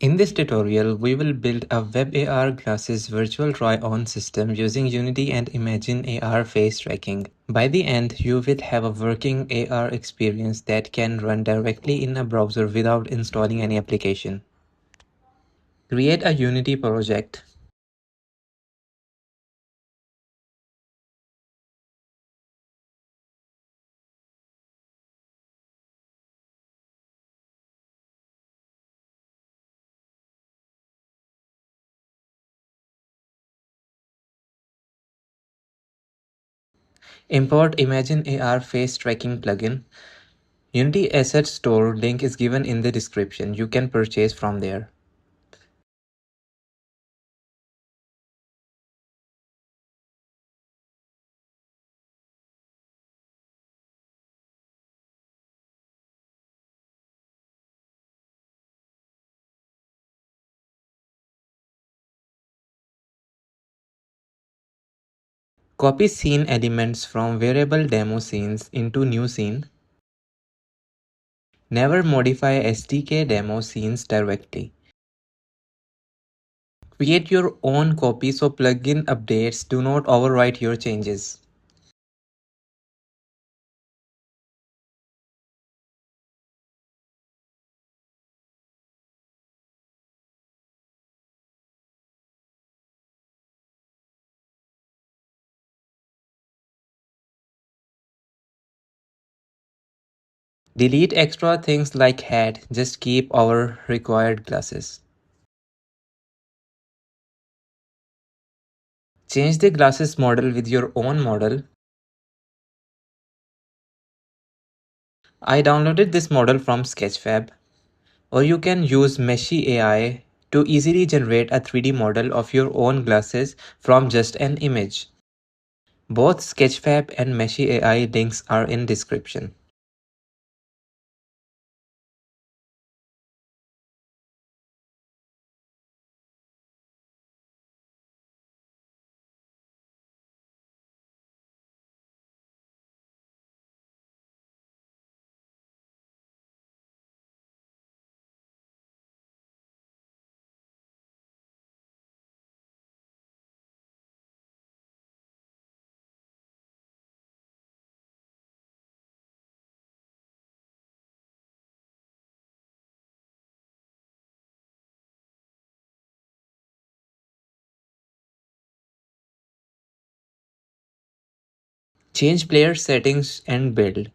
In this tutorial, we will build a WebAR glasses virtual try-on system using Unity and ImagineAR face tracking. By the end, you will have a working AR experience that can run directly in a browser without installing any application. Create a Unity project. Import ImagineAR face tracking plugin. Unity Asset Store link is given in the description. You can purchase from there. Copy scene elements from variable demo scenes into new scene. Never modify SDK demo scenes directly. Create your own copy so plugin updates do not overwrite your changes. Delete extra things like hat, just keep our required classes. Change the glasses model with your own model. I downloaded this model from Sketchfab, or you can use Meshy AI to easily generate a 3D model of your own glasses from just an image. Both Sketchfab and Meshy AI links are in description. Change player settings and build.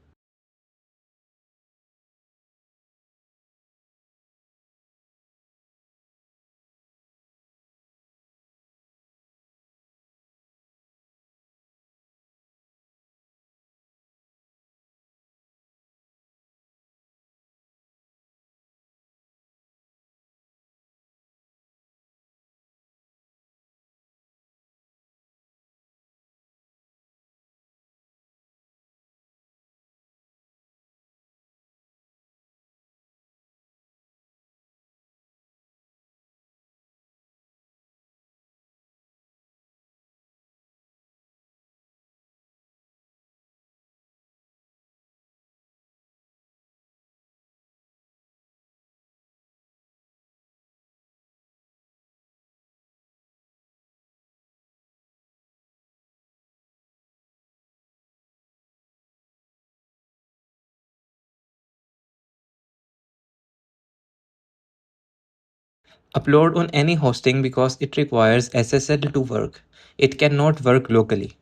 Upload on any hosting because it requires SSL to work. It cannot work locally.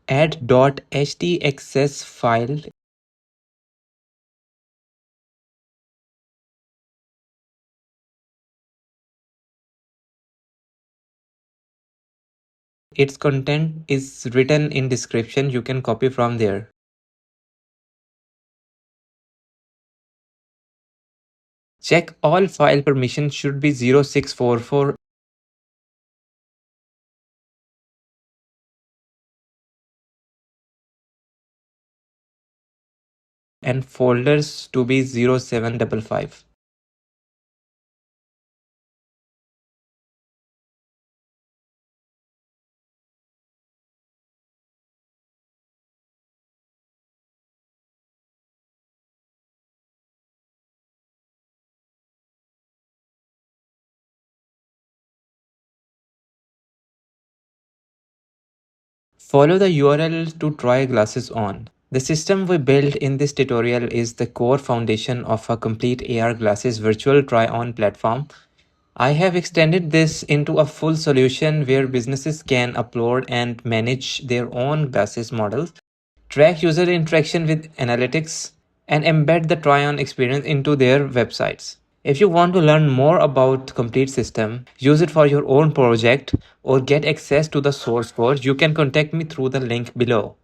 Add .htaccess file. Its content is written in description. You can copy from there. Check all file permissions should be 0644 and folders to be 0755. Follow the URL to try glasses on. The system we built in this tutorial is the core foundation of a complete AR glasses virtual try-on platform. I have extended this into a full solution where businesses can upload and manage their own glasses models, track user interaction with analytics, and embed the try-on experience into their websites. If you want to learn more about the complete system, use it for your own project, or get access to the source code, you can contact me through the link below.